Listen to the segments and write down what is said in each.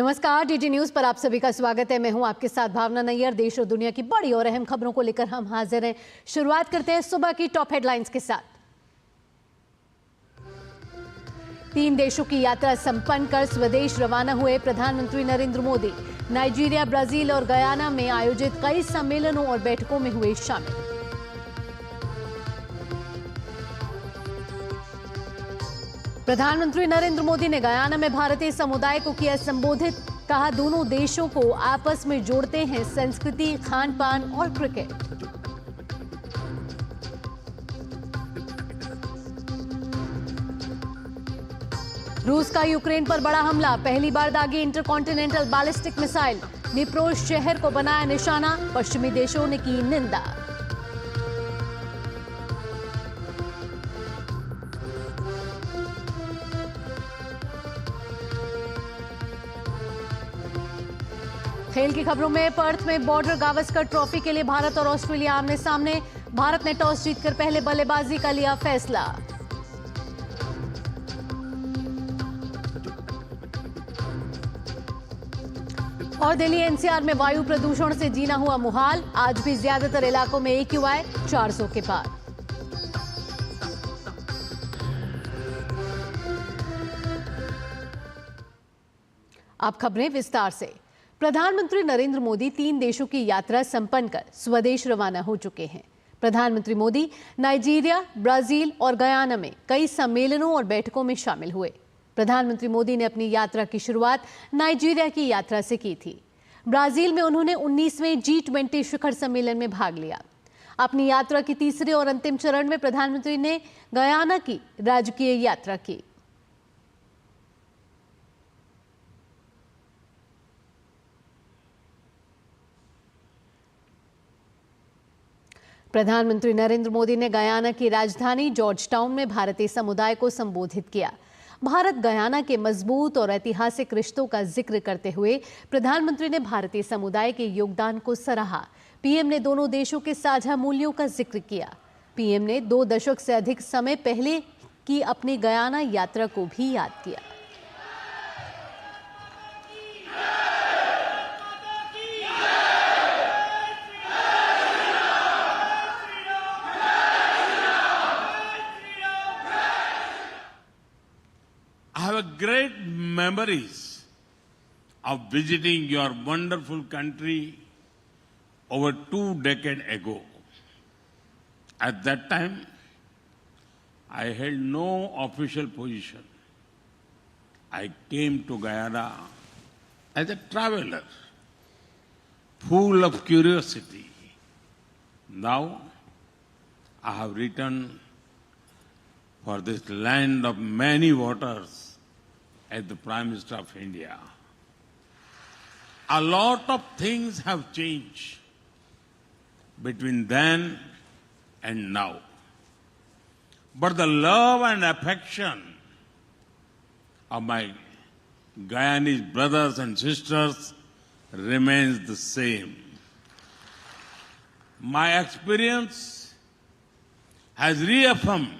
नमस्कार, DD news पर आप सभी का स्वागत है। मैं हूं आपके साथ भावना नैयर। देश और दुनिया की बड़ी और अहम खबरों को लेकर हम हाजिर हैं। शुरुआत करते हैं सुबह की टॉप हेडलाइंस के साथ। 3 देशों की यात्रा संपन्न कर स्वदेश रवाना हुए प्रधानमंत्री नरेंद्र मोदी। नाइजीरिया, ब्राजील और गयाना में आयोजित कई सम्मेलनों और बैठकों में हुए शामिल। प्रधानमंत्री नरेंद्र मोदी ने गयाना में भारतीय समुदाय को किया संबोधित। कहा, दोनों देशों को आपस में जोड़ते हैं संस्कृति, खान पान और क्रिकेट। रूस का यूक्रेन पर बड़ा हमला, पहली बार दागी इंटरकॉन्टिनेंटल बैलिस्टिक मिसाइल। निप्रोज शहर को बनाया निशाना, पश्चिमी देशों ने की निंदा। खेल की खबरों में पर्थ में बॉर्डर गावस्कर ट्रॉफी के लिए भारत और ऑस्ट्रेलिया आमने सामने। भारत ने टॉस जीतकर पहले बल्लेबाजी का लिया फैसला। और दिल्ली एनसीआर में वायु प्रदूषण से जीना हुआ मुहाल, आज भी ज्यादातर इलाकों में AQI 400 के पार। अब खबरें विस्तार से। प्रधानमंत्री नरेंद्र मोदी 3 देशों की यात्रा संपन्न कर स्वदेश रवाना हो चुके हैं। प्रधानमंत्री मोदी नाइजीरिया, ब्राजील और गयाना में कई सम्मेलनों और बैठकों में शामिल हुए। प्रधानमंत्री मोदी ने अपनी यात्रा की शुरुआत नाइजीरिया की यात्रा से की थी। ब्राजील में उन्होंने 19वें G20 शिखर सम्मेलन में भाग लिया। अपनी यात्रा की तीसरे और अंतिम चरण में प्रधानमंत्री ने गयाना की राजकीय यात्रा की। प्रधानमंत्री नरेंद्र मोदी ने गयाना की राजधानी जॉर्ज टाउन में भारतीय समुदाय को संबोधित किया। भारत गयाना के मजबूत और ऐतिहासिक रिश्तों का जिक्र करते हुए प्रधानमंत्री ने भारतीय समुदाय के योगदान को सराहा। पीएम ने दोनों देशों के साझा मूल्यों का जिक्र किया। पीएम ने 2 दशक से अधिक समय पहले की अपनी गयाना यात्रा को भी याद किया। I have great memories of visiting your wonderful country over 2 decades ago. At that time, I held no official position. I came to Guyana as a traveler, full of curiosity. Now, I have returned for this land of many waters as the Prime Minister of India. A lot of things have changed between then and now. But the love and affection of my Guyanese brothers and sisters remains the same. My experience has reaffirmed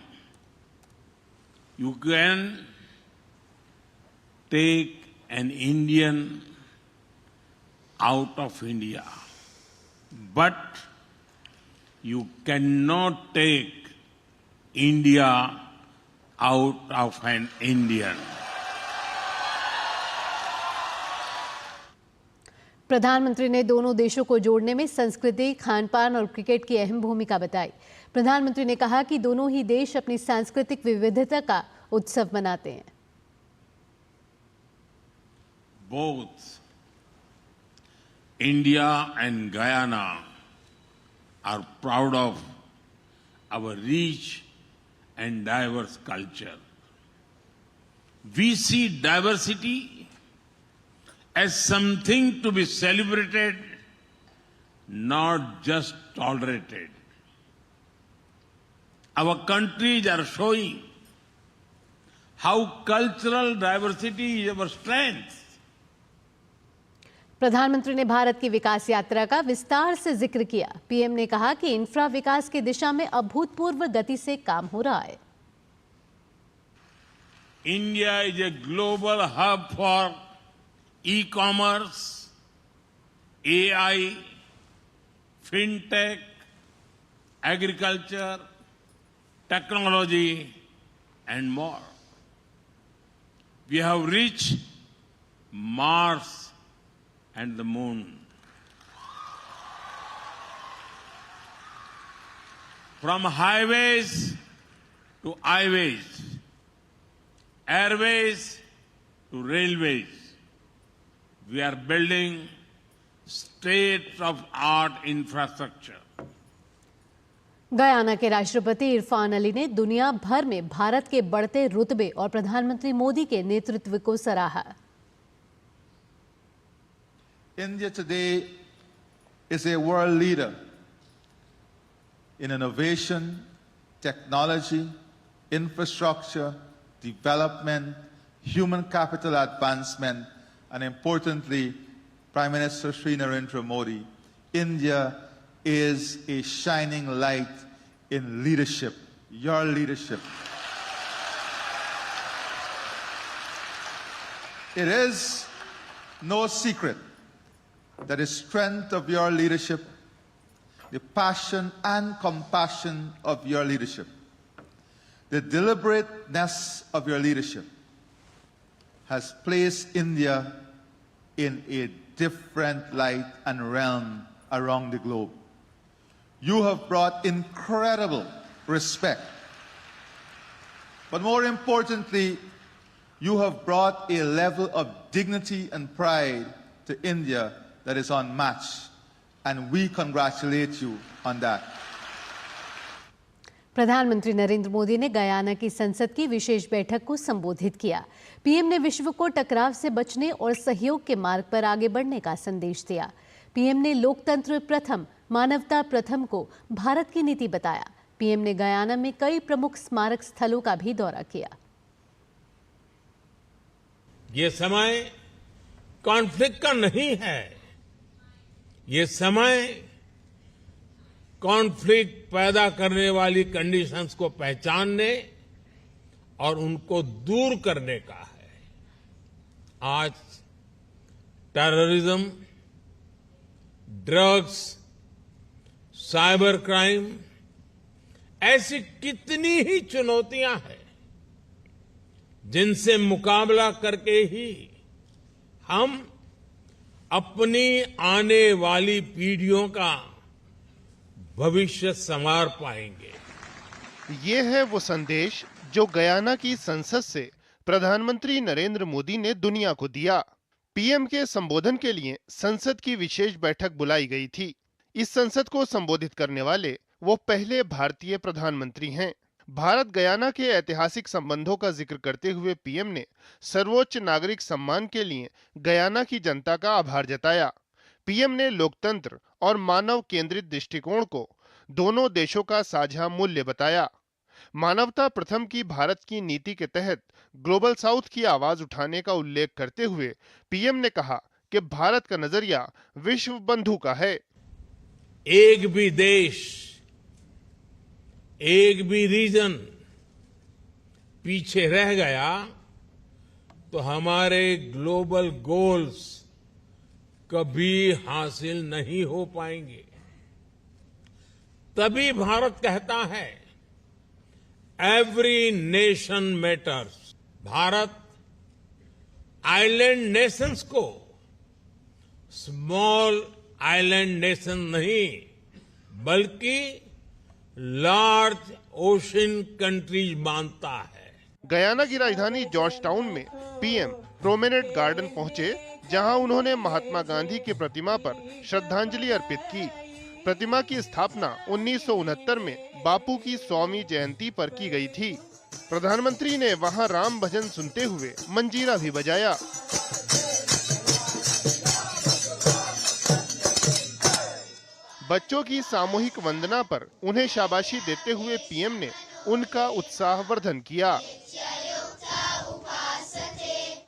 you can take an Indian out of India, but you cannot take India out of an Indian. प्रधानमंत्री ने दोनों देशों को जोड़ने में संस्कृति, खान पान और क्रिकेट की अहम भूमिका बताई। प्रधानमंत्री ने कहा कि दोनों ही देश अपनी सांस्कृतिक विविधता का उत्सव मनाते हैं। Both India and Guyana are proud of our rich and diverse culture. We see diversity as something to be celebrated, not just tolerated. Our countries are showing how cultural diversity is our strength. प्रधानमंत्री ने भारत की विकास यात्रा का विस्तार से जिक्र किया। PM ने कहा कि इंफ्रा विकास की दिशा में अभूतपूर्व गति से काम हो रहा है। India is a global hub for e-commerce, AI, fintech, agriculture, technology, and more. We have reached Mars and the moon. From highways to highways, airways to railways, we are building state-of-art infrastructure. Guyana के राष्ट्रपति इरफान अली ने दुनिया भर में भारत के बढ़ते रुतबे और प्रधानमंत्री मोदी के नेतृत्व को सराहा। India today is a world leader in innovation, technology, infrastructure, development, human capital advancement, and importantly, Prime Minister Shri Narendra Modi, India is a shining light in leadership, your leadership. It is no secret that the strength of your leadership, the passion and compassion of your leadership, the deliberateness of your leadership has placed India in a different light and realm around the globe. You have brought incredible respect, but more importantly, you have brought a level of dignity and pride to India that is unmatched, and we congratulate you on that. प्रधानमंत्री नरेंद्र मोदी ने Guyana की संसद की विशेष बैठक को संबोधित किया। PM ने विश्व को टकराव से बचने और सहयोग के मार्ग पर आगे बढ़ने का संदेश दिया। पीएम ने लोकतंत्र प्रथम, मानवता प्रथम को भारत की नीति बताया। पीएम ने गयाना में कई प्रमुख स्मारक स्थलों का भी दौरा किया। ये समय कॉन्फ्लिक्ट का नहीं है, ये समय कॉन्फ्लिक्ट पैदा करने वाली कंडीशंस को पहचानने और उनको दूर करने का है। आज टेररिज्म, ड्रग्स, साइबर क्राइम ऐसी कितनी ही चुनौतियां हैं जिनसे मुकाबला करके ही हम अपनी आने वाली पीढ़ियों का भविष्य संवार पाएंगे। ये है वो संदेश जो गयाना की संसद से प्रधानमंत्री नरेंद्र मोदी ने दुनिया को दिया। पीएम के संबोधन के लिए संसद की विशेष बैठक बुलाई गई थी। इस संसद को संबोधित करने वाले वो पहले भारतीय प्रधानमंत्री हैं। भारत गयाना के ऐतिहासिक संबंधों का जिक्र करते हुए पीएम ने सर्वोच्च नागरिक सम्मान के लिए गयाना की जनता का आभार जताया। पीएम ने लोकतंत्र और मानव केंद्रित दृष्टिकोण को दोनों देशों का साझा मूल्य बताया। मानवता प्रथम की भारत की नीति के तहत ग्लोबल साउथ की आवाज उठाने का उल्लेख करते हुए पीएम ने कहा कि भारत का नजरिया विश्व बंधु का है। एक भी देश, एक भी रीजन पीछे रह गया तो हमारे ग्लोबल गोल्स कभी हासिल नहीं हो पाएंगे। तभी भारत कहता है every nation matters. Bharat island Nations को स्मॉल आइलैंड नेशन नहीं बल्कि लार्ज ओशन कंट्रीज मानता है। गयाना की राजधानी जॉर्ज टाउन में पीएम प्रोमेनेड गार्डन पहुंचे, जहां उन्होंने महात्मा गांधी की प्रतिमा पर श्रद्धांजलि अर्पित की। प्रतिमा की स्थापना 1969 में बापू की 100वीं जयंती पर की गई थी। प्रधानमंत्री ने वहां राम भजन सुनते हुए मंजीरा भी बजाया। बच्चों की सामूहिक वंदना पर उन्हें शाबाशी देते हुए पीएम ने उनका उत्साहवर्धन किया।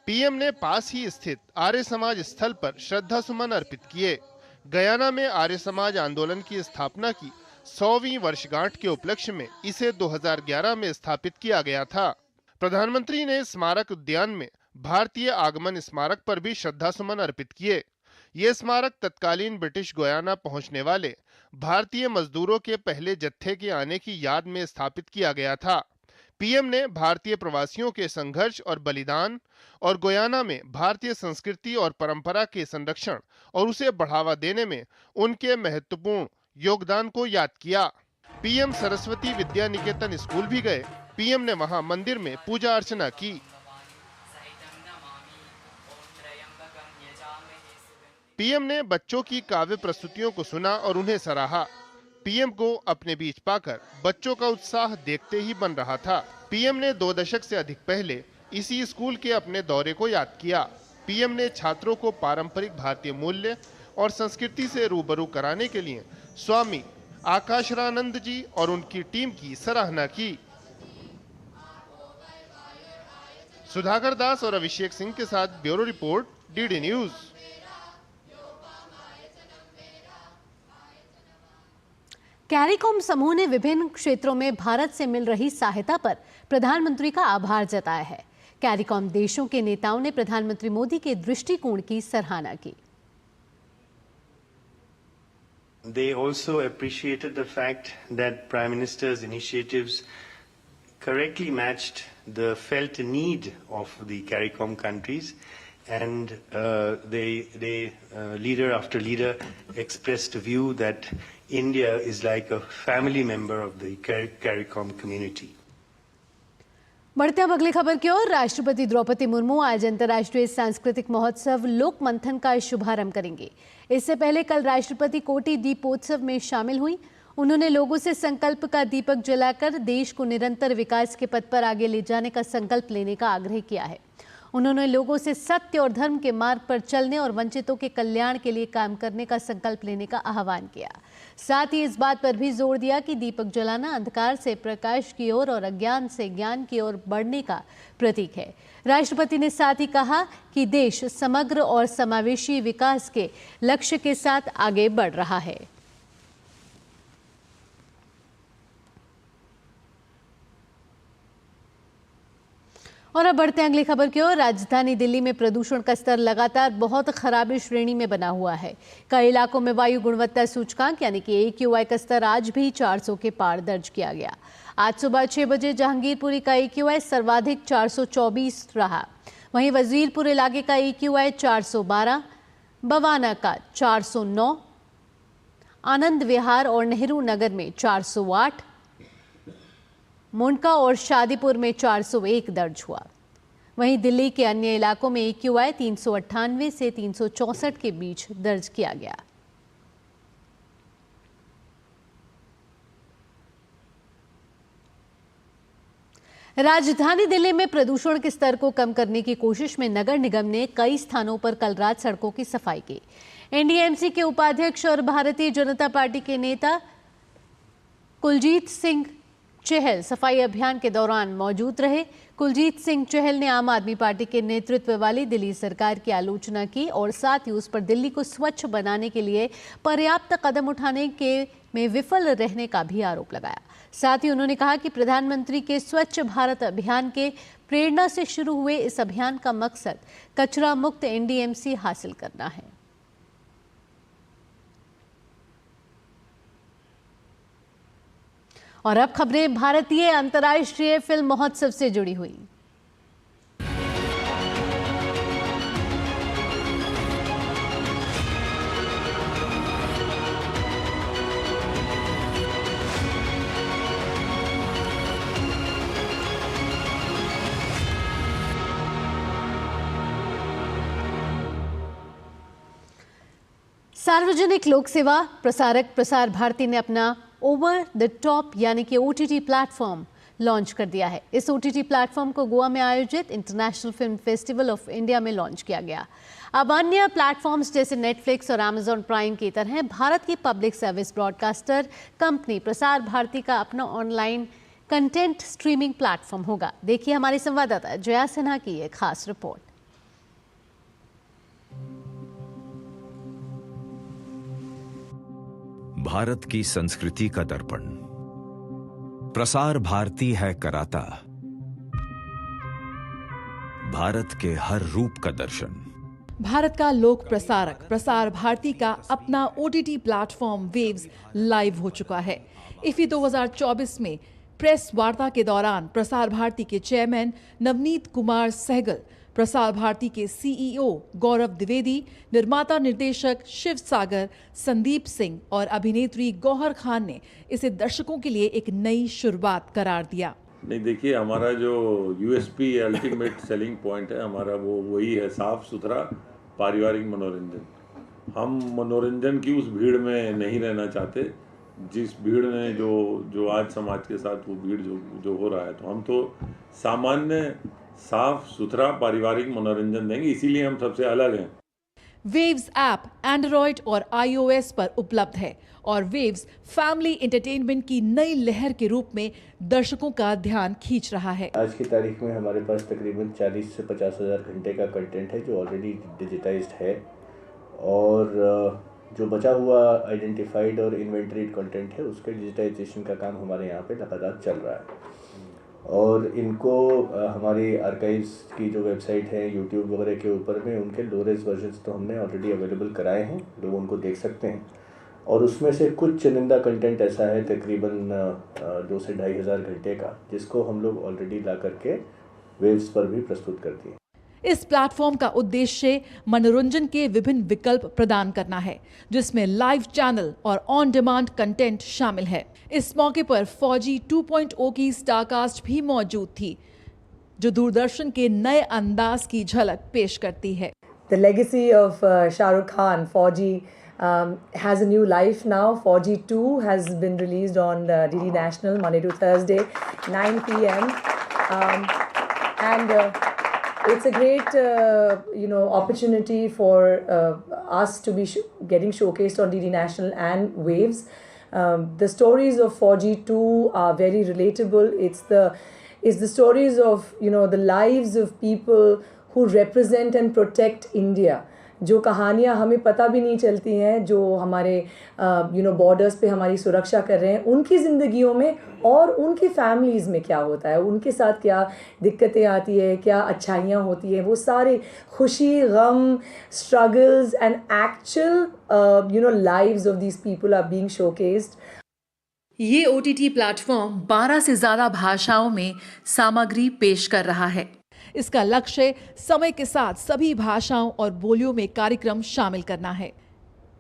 पीएम ने पास ही स्थित आर्य समाज स्थल पर श्रद्धा सुमन अर्पित किए। गयाना में आर्य समाज आंदोलन की स्थापना की 100वीं वर्षगांठ के उपलक्ष्य में इसे 2011 में स्थापित किया गया था। प्रधानमंत्री ने स्मारक उद्यान में भारतीय आगमन स्मारक पर भी श्रद्धा सुमन अर्पित किए। ये स्मारक तत्कालीन ब्रिटिश गुयाना पहुंचने वाले भारतीय मजदूरों के पहले जत्थे के आने की याद में स्थापित किया गया था। पीएम ने भारतीय प्रवासियों के संघर्ष और बलिदान और गुयाना में भारतीय संस्कृति और परंपरा के संरक्षण और उसे बढ़ावा देने में उनके महत्वपूर्ण योगदान को याद किया। पीएम सरस्वती विद्या निकेतन स्कूल भी गए। पीएम ने वहां मंदिर में पूजा अर्चना की। पीएम ने बच्चों की काव्य प्रस्तुतियों को सुना और उन्हें सराहा। पीएम को अपने बीच पाकर बच्चों का उत्साह देखते ही बन रहा था। पीएम ने 2 दशक से अधिक पहले इसी स्कूल के अपने दौरे को याद किया। पीएम ने छात्रों को पारंपरिक भारतीय मूल्य और संस्कृति से रूबरू कराने के लिए स्वामी आकाशरानंद जी और उनकी टीम की सराहना की। सुधाकर दास और अभिषेक सिंह के साथ bureau report, DD news. CARICOM समूह ने विभिन्न क्षेत्रों में भारत से मिल रही सहायता पर प्रधानमंत्री का आभार जताया है। कैरिकॉम देशों के नेताओं ने प्रधानमंत्री मोदी के दृष्टिकोण की सराहना की। They also appreciated the fact that Prime Minister's initiatives correctly matched the felt need of the CARICOM countries, and leader after leader expressed a view that India is like a family member of the CARICOM community. बढ़ते अब अगली खबर की ओर। राष्ट्रपति द्रौपदी मुर्मू आज अंतर्राष्ट्रीय सांस्कृतिक महोत्सव लोक मंथन का शुभारंभ करेंगे। इससे पहले कल राष्ट्रपति कोटि दीपोत्सव में शामिल हुई। उन्होंने लोगों से संकल्प का दीपक जलाकर देश को निरंतर विकास के पथ पर आगे ले जाने का संकल्प लेने का आग्रह किया है। उन्होंने लोगों से सत्य और धर्म के मार्ग पर चलने और वंचितों के कल्याण के लिए काम करने का संकल्प लेने का आह्वान किया। साथ ही इस बात पर भी जोर दिया कि दीपक जलाना अंधकार से प्रकाश की ओर और अज्ञान से ज्ञान की ओर बढ़ने का प्रतीक है। राष्ट्रपति ने साथ ही कहा कि देश समग्र और समावेशी विकास के लक्ष्य के साथ आगे बढ़ रहा है। और अब बढ़ते हैं अगली खबर की ओर। राजधानी दिल्ली में प्रदूषण का स्तर लगातार बहुत खराबी श्रेणी में बना हुआ है। कई इलाकों में वायु गुणवत्ता सूचकांक यानी कि AQI का स्तर आज भी 400 के पार दर्ज किया गया। आज सुबह 6 बजे जहांगीरपुरी का AQI सर्वाधिक 424 रहा। वहीं वजीरपुर इलाके का AQI 412, बवाना का 409, आनंद विहार और नेहरू नगर में 408, मुंडका और शादीपुर में 401 दर्ज हुआ। वहीं दिल्ली के अन्य इलाकों में AQI 398 से 364 के बीच दर्ज किया गया। राजधानी दिल्ली में प्रदूषण के स्तर को कम करने की कोशिश में नगर निगम ने कई स्थानों पर कल रात सड़कों की सफाई की। NDMC के उपाध्यक्ष और भारतीय जनता पार्टी के नेता कुलजीत सिंह चहल सफाई अभियान के दौरान मौजूद रहे। कुलजीत सिंह चहल ने आम आदमी पार्टी के नेतृत्व वाली दिल्ली सरकार की आलोचना की और साथ ही उस पर दिल्ली को स्वच्छ बनाने के लिए पर्याप्त कदम उठाने में विफल रहने का भी आरोप लगाया। साथ ही उन्होंने कहा कि प्रधानमंत्री के स्वच्छ भारत अभियान के प्रेरणा से शुरू हुए इस अभियान का मकसद कचरा मुक्त NDMC हासिल करना है। और अब खबरें भारतीय अंतर्राष्ट्रीय फिल्म महोत्सव से जुड़ी हुई। सार्वजनिक लोक सेवा प्रसारक प्रसार भारती ने अपना ओवर द टॉप यानी कि OTT प्लेटफॉर्म लॉन्च कर दिया है। इस OTT प्लेटफॉर्म को गोवा में आयोजित international film festival of India में लॉन्च किया गया। अब अन्य प्लेटफॉर्म्स जैसे नेटफ्लिक्स और Amazon प्राइम की तरह भारत की public service broadcaster company Prasar Bharati का अपना ऑनलाइन कंटेंट स्ट्रीमिंग प्लेटफॉर्म होगा। देखिए हमारी संवाददाता जया सिन्हा की एक खास रिपोर्ट। भारत की संस्कृति का दर्पण प्रसार भारती है कराता। भारत के हर रूप का दर्शन। भारत का लोक प्रसारक प्रसार भारती का अपना OTT प्लेटफॉर्म वेव्स लाइव हो चुका है। इफ्फी 2024 में प्रेस वार्ता के दौरान प्रसार भारती के चेयरमैन नवनीत कुमार सहगल, प्रसार भारती के CEO गौरव द्विवेदी, निर्माता निर्देशक शिव सागर, संदीप सिंह और अभिनेत्री गौहर खान ने इसे दर्शकों के लिए एक नई शुरुआत करार दिया। नहीं, देखिए, हमारा जो USP अल्टीमेट सेलिंग पॉइंट है हमारा, वो वही है, साफ सुथरा पारिवारिक मनोरंजन। हम मनोरंजन की उस भीड़ में नहीं रहना चाहते जिस भीड़ में जो आज समाज के साथ वो भीड़ जो हो रहा है। तो हम तो सामान्य साफ सुथरा पारिवारिक मनोरंजन देंगे, इसीलिए हम सबसे अलग हैं। वेव्स ऐप एंड्रॉयड और iOS पर उपलब्ध है और वेव्स फैमिली एंटरटेनमेंट की नई लहर के रूप में दर्शकों का ध्यान खींच रहा है। आज की तारीख में हमारे पास तकरीबन 40 से 50 हज़ार घंटे का कंटेंट है जो ऑलरेडी डिजिटाइज्ड है, और जो बचा हुआ आइडेंटिफाइड और इन्वेंटरीड कंटेंट है उसके डिजिटाइजेशन का काम हमारे यहाँ पे लगातार चल रहा है। और इनको हमारी आर्काइव्स की जो वेबसाइट है यूट्यूब वगैरह के ऊपर में उनके लो रेज वर्जन्स तो हमने ऑलरेडी अवेलेबल कराए हैं, लोग उनको देख सकते हैं। और उसमें से कुछ चुनिंदा कंटेंट ऐसा है तकरीबन 2 से 2.5 हज़ार घंटे का, जिसको हम लोग ऑलरेडी ला करके वेव्स पर भी प्रस्तुत करती हैं। इस प्लेटफॉर्म का उद्देश्य मनोरंजन के विभिन्न विकल्प प्रदान करना है, जिसमें लाइव चैनल और ऑन डिमांड कंटेंट शामिल है। इस मौके पर फौजी 2.0 की स्टारकास्ट भी मौजूद थी, जो दूरदर्शन के नए अंदाज की झलक पेश करती है। The legacy of Shah Rukh Khan, Fauji, has a new life now. Fauji 2 has been released on DD National Monday to Thursday, 9 p.m. And it's a great, opportunity for us to be getting showcased on DD National and Waves. The stories of Fauji 2 are very relatable. It's the stories of the lives of people who represent and protect India. जो कहानियाँ हमें पता भी नहीं चलती हैं, जो हमारे बॉर्डर्स पे हमारी सुरक्षा कर रहे हैं, उनकी ज़िंदगियों में और उनकी फैमिलीज़ में क्या होता है, उनके साथ क्या दिक्कतें आती है, क्या अच्छाइयाँ होती हैं, वो सारे खुशी, गम, struggles and actual lives of these people are being showcased. ये OTT प्लेटफॉर्म 12 से ज़्यादा भाषाओं में सामग्री पेश कर रहा है। इसका लक्ष्य समय के साथ सभी भाषाओं और बोलियों में कार्यक्रम शामिल करना है।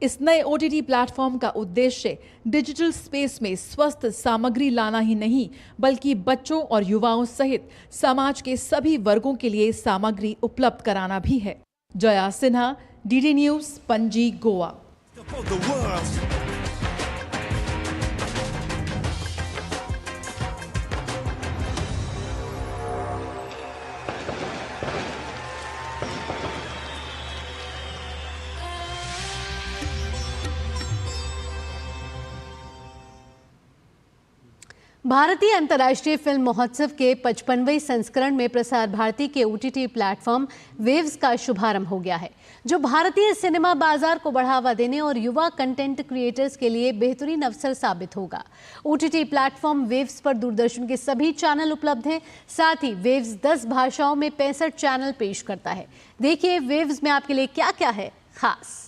इस नए OTT प्लेटफॉर्म का उद्देश्य डिजिटल स्पेस में स्वस्थ सामग्री लाना ही नहीं, बल्कि बच्चों और युवाओं सहित समाज के सभी वर्गों के लिए सामग्री उपलब्ध कराना भी है। Jaya Sinha, DD news, Panaji, Goa. भारतीय अंतर्राष्ट्रीय फिल्म महोत्सव के 55वें संस्करण में प्रसार भारती के OTT प्लेटफॉर्म वेव्स का शुभारंभ हो गया है, जो भारतीय सिनेमा बाजार को बढ़ावा देने और युवा कंटेंट क्रिएटर्स के लिए बेहतरीन अवसर साबित होगा। OTT प्लेटफॉर्म वेव्स पर दूरदर्शन के सभी चैनल उपलब्ध हैं। साथ ही वेव्स 10 भाषाओं में 65 चैनल पेश करता है। देखिए वेव्स में आपके लिए क्या क्या है खास।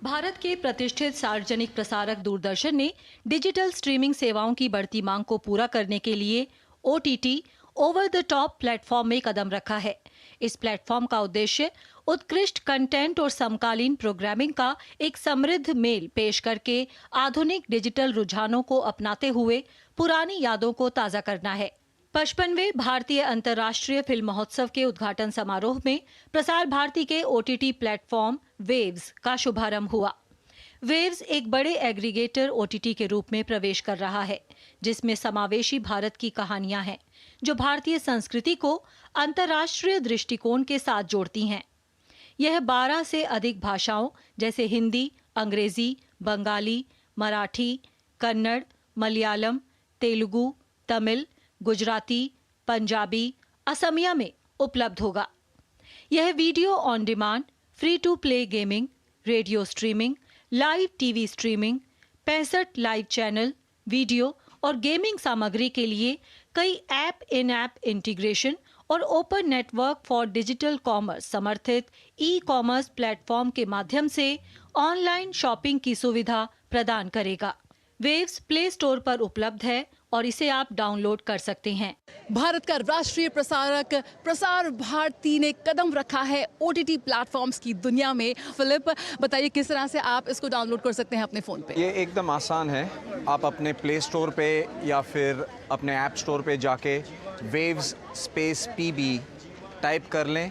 भारत के प्रतिष्ठित सार्वजनिक प्रसारक दूरदर्शन ने डिजिटल स्ट्रीमिंग सेवाओं की बढ़ती मांग को पूरा करने के लिए OTT over the top platform में कदम रखा है। इस प्लेटफॉर्म का उद्देश्य उत्कृष्ट कंटेंट और समकालीन प्रोग्रामिंग का एक समृद्ध मेल पेश करके आधुनिक डिजिटल रुझानों को अपनाते हुए पुरानी यादों को ताज़ा करना है। 55वें भारतीय अंतर्राष्ट्रीय फिल्म महोत्सव के उद्घाटन समारोह में प्रसार भारती के OTT प्लेटफॉर्म वेव्स का शुभारंभ हुआ। वेव्स एक बड़े एग्रीगेटर OTT के रूप में प्रवेश कर रहा है, जिसमें समावेशी भारत की कहानियां हैं, जो भारतीय संस्कृति को अंतर्राष्ट्रीय दृष्टिकोण के साथ जोड़ती हैं। यह 12 से अधिक भाषाओं जैसे हिंदी, अंग्रेजी, बंगाली, मराठी, कन्नड़, मलयालम, तेलुगु, तमिल, गुजराती, पंजाबी, असमिया में उपलब्ध होगा। यह video on demand, free to play gaming, radio streaming, live TV streaming, 65 live channel, video और गेमिंग सामग्री के लिए कई इन ऐप इंटीग्रेशन और open network for digital commerce समर्थित ई-कॉमर्स प्लेटफॉर्म के माध्यम से ऑनलाइन शॉपिंग की सुविधा प्रदान करेगा। वेव्स प्ले स्टोर पर उपलब्ध है और इसे आप डाउनलोड कर सकते हैं। भारत का राष्ट्रीय प्रसारक प्रसार भारती ने कदम रखा है OTT प्लेटफॉर्म्स की दुनिया में। फिलिप, बताइए किस तरह से आप इसको डाउनलोड कर सकते हैं अपने फ़ोन पे? ये एकदम आसान है। आप अपने प्ले स्टोर पे या फिर अपने ऐप स्टोर पे जाके वेव्स स्पेस PB टाइप कर लें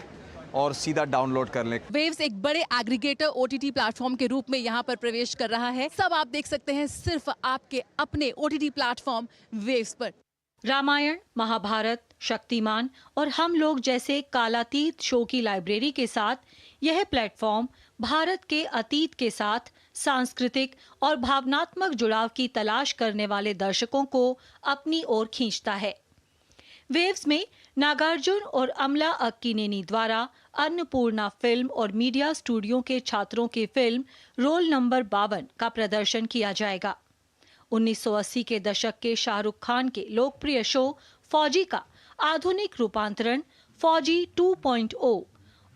और सीधा डाउनलोड कर लें। वेव्स एक बड़े एग्रीगेटर OTT प्लेटफॉर्म के रूप में यहाँ पर प्रवेश कर रहा है। सब आप देख सकते हैं सिर्फ आपके अपने OTT प्लेटफॉर्म वेव्स पर। रामायण, महाभारत, शक्तिमान और हम लोग जैसे कालातीत शो की लाइब्रेरी के साथ यह प्लेटफॉर्म भारत के अतीत के साथ सांस्कृतिक और भावनात्मक जुड़ाव की तलाश करने वाले दर्शकों को अपनी ओर खींचता है। वेव्स में नागार्जुन और अमला अक्कीनेनी द्वारा अन्नपूर्णा फिल्म और मीडिया स्टूडियो के छात्रों की फिल्म रोल नंबर 52 का प्रदर्शन किया जाएगा। 1980 के दशक के शाहरुख खान के लोकप्रिय शो फौजी का आधुनिक रूपांतरण फौजी 2.0,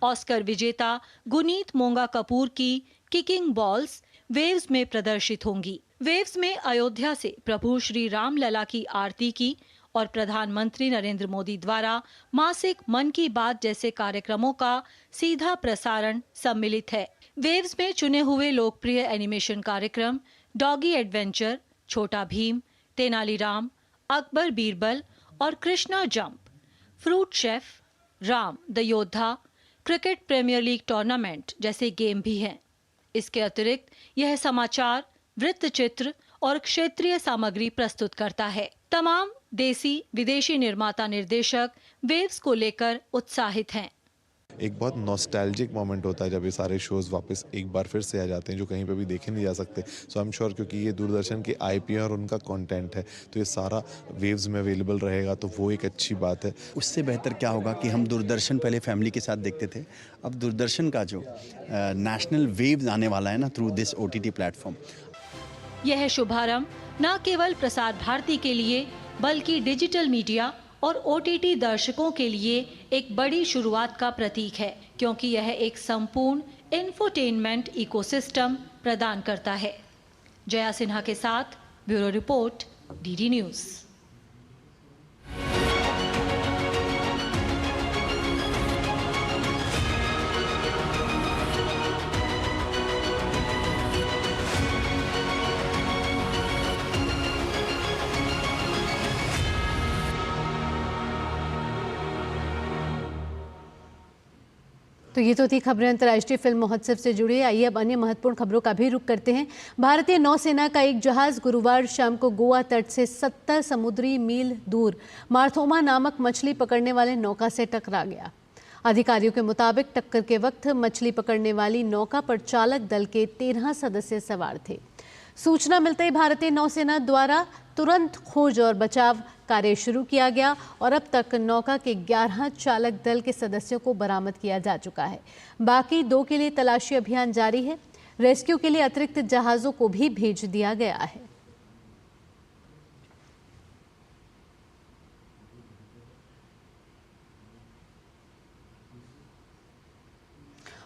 ऑस्कर विजेता गुनीत मोंगा कपूर की किकिंग बॉल्स वेव्स में प्रदर्शित होंगी। वेव्स में अयोध्या से प्रभु श्री राम लला की आरती की और प्रधानमंत्री नरेंद्र मोदी द्वारा मासिक मन की बात जैसे कार्यक्रमों का सीधा प्रसारण सम्मिलित है। वेव्स में चुने हुए लोकप्रिय एनिमेशन कार्यक्रम डॉगी एडवेंचर, छोटा भीम, तेनालीराम, अकबर बीरबल और Krishna jump, fruit chef, Ram the योद्धा, क्रिकेट प्रीमियर लीग टूर्नामेंट जैसे गेम भी हैं। इसके अतिरिक्त यह समाचार, वृत्तचित्र और क्षेत्रीय सामग्री प्रस्तुत करता है। तमाम देसी विदेशी निर्माता निर्देशक वेव्स को लेकर उत्साहित हैं। एक बहुत नॉस्टैल्जिक मोमेंट होता है जब ये सारे शोज़ वापस एक बार फिर से आ जाते हैं जो कहीं पे भी देखे नहीं जा सकते। सो आई एम श्योर क्योंकि ये दूरदर्शन के IP है और उनका कंटेंट है तो ये सारा वेव्स में अवेलेबल रहेगा, तो वो एक अच्छी बात है। उससे बेहतर क्या होगा कि हम दूरदर्शन पहले फैमिली के साथ देखते थे, अब दूरदर्शन का जो नेशनल वेव्स आने वाला है ना थ्रू दिस OTT प्लेटफॉर्म। यह शुभारंभ न केवल प्रसार भारती के लिए बल्कि डिजिटल मीडिया और OTT दर्शकों के लिए एक बड़ी शुरुआत का प्रतीक है, क्योंकि यह एक संपूर्ण इंफोटेनमेंट इकोसिस्टम प्रदान करता है। जया सिन्हा के साथ ब्यूरो रिपोर्ट, DD न्यूज़। तो ये तो थी खबरें अंतर्राष्ट्रीय फिल्म महोत्सव से जुड़ी। आइए अब अन्य महत्वपूर्ण खबरों का भी रुख करते हैं। भारतीय नौसेना का एक जहाज गुरुवार शाम को गोवा तट से 70 समुद्री मील दूर मार्थोमा नामक मछली पकड़ने वाले नौका से टकरा गया। अधिकारियों के मुताबिक टक्कर के वक्त मछली पकड़ने वाली नौका पर चालक दल के 13 सदस्य सवार थे। सूचना मिलते ही भारतीय नौसेना द्वारा तुरंत खोज और बचाव कार्य शुरू किया गया और अब तक नौका के 11 चालक दल के सदस्यों को बरामद किया जा चुका है। बाकी 2 के लिए तलाशी अभियान जारी है। रेस्क्यू के लिए अतिरिक्त जहाज़ों को भी भेज दिया गया है।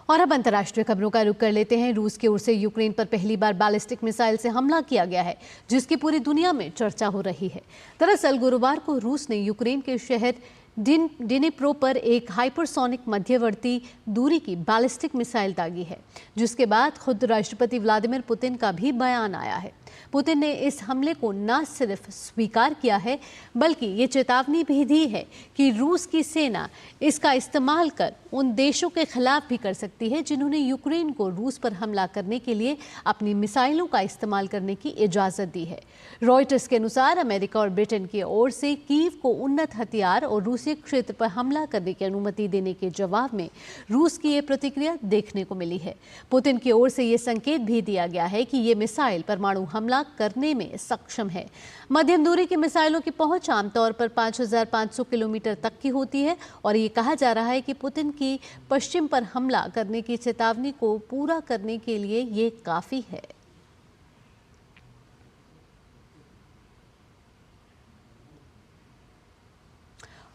और अब अंतर्राष्ट्रीय खबरों का रुख कर लेते हैं। रूस की ओर से यूक्रेन पर पहली बार बैलिस्टिक मिसाइल से हमला किया गया है, जिसकी पूरी दुनिया में चर्चा हो रही है। दरअसल गुरुवार को रूस ने यूक्रेन के शहर डिनिप्रो पर एक हाइपरसोनिक मध्यवर्ती दूरी की बैलिस्टिक मिसाइल दागी है, जिसके बाद खुद राष्ट्रपति व्लादिमीर पुतिन का भी बयान आया है। पुतिन ने इस हमले को न सिर्फ स्वीकार किया है, बल्कि ये चेतावनी भी दी है कि रूस की सेना इसका इस्तेमाल कर उन देशों के खिलाफ भी कर सकती है जिन्होंने यूक्रेन को रूस पर हमला करने के लिए अपनी मिसाइलों का इस्तेमाल करने की इजाज़त दी है। रॉयटर्स के अनुसार अमेरिका और ब्रिटेन की ओर से कीव को उन्नत हथियार और रूसी क्षेत्र पर हमला करने की अनुमति देने के जवाब में रूस की ये प्रतिक्रिया देखने को मिली है। पुतिन की ओर से ये संकेत भी दिया गया है कि ये मिसाइल परमाणु हमला करने में सक्षम है। मध्यम दूरी की मिसाइलों की पहुंच आमतौर पर 5500 किलोमीटर तक की होती है और ये कहा जा रहा है कि पुतिन की पश्चिम पर हमला करने की चेतावनी को पूरा करने के लिए ये काफी है।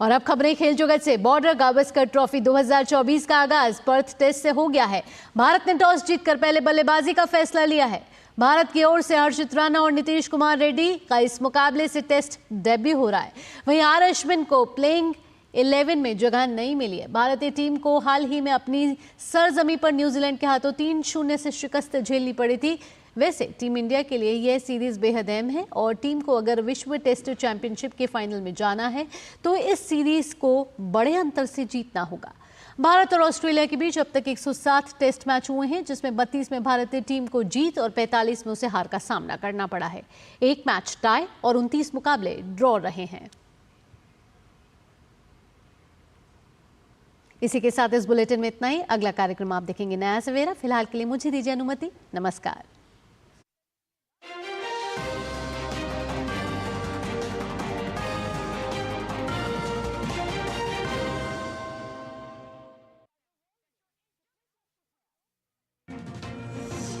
और अब खबरें खेल जगत से। बॉर्डर गावस्कर ट्रॉफी 2024 का आगाज पर्थ टेस्ट से हो गया है। भारत ने टॉस जीतकर पहले बल्लेबाजी का फैसला लिया है। भारत की ओर से हर्षित राणा और नीतीश कुमार रेड्डी का इस मुकाबले से टेस्ट डेब्यू हो रहा है। वहीं आर अश्विन को प्लेइंग 11 में जगह नहीं मिली है। भारतीय टीम को हाल ही में अपनी सरजमी पर न्यूजीलैंड के हाथों 3-0 से शिकस्त झेलनी पड़ी थी। वैसे टीम इंडिया के लिए यह सीरीज बेहद अहम है और टीम को अगर विश्व टेस्ट चैंपियनशिप के फाइनल में जाना है तो इस सीरीज को बड़े अंतर से जीतना होगा। भारत और ऑस्ट्रेलिया के बीच अब तक 107 टेस्ट मैच हुए हैं, जिसमें 32 में भारतीय टीम को जीत और 45 में उसे हार का सामना करना पड़ा है। एक मैच टाई और 29 मुकाबले ड्रॉ रहे हैं। इसी के साथ इस बुलेटिन में इतना ही। अगला कार्यक्रम आप देखेंगे नया सवेरा। फिलहाल के लिए मुझे दीजिए अनुमति। नमस्कार।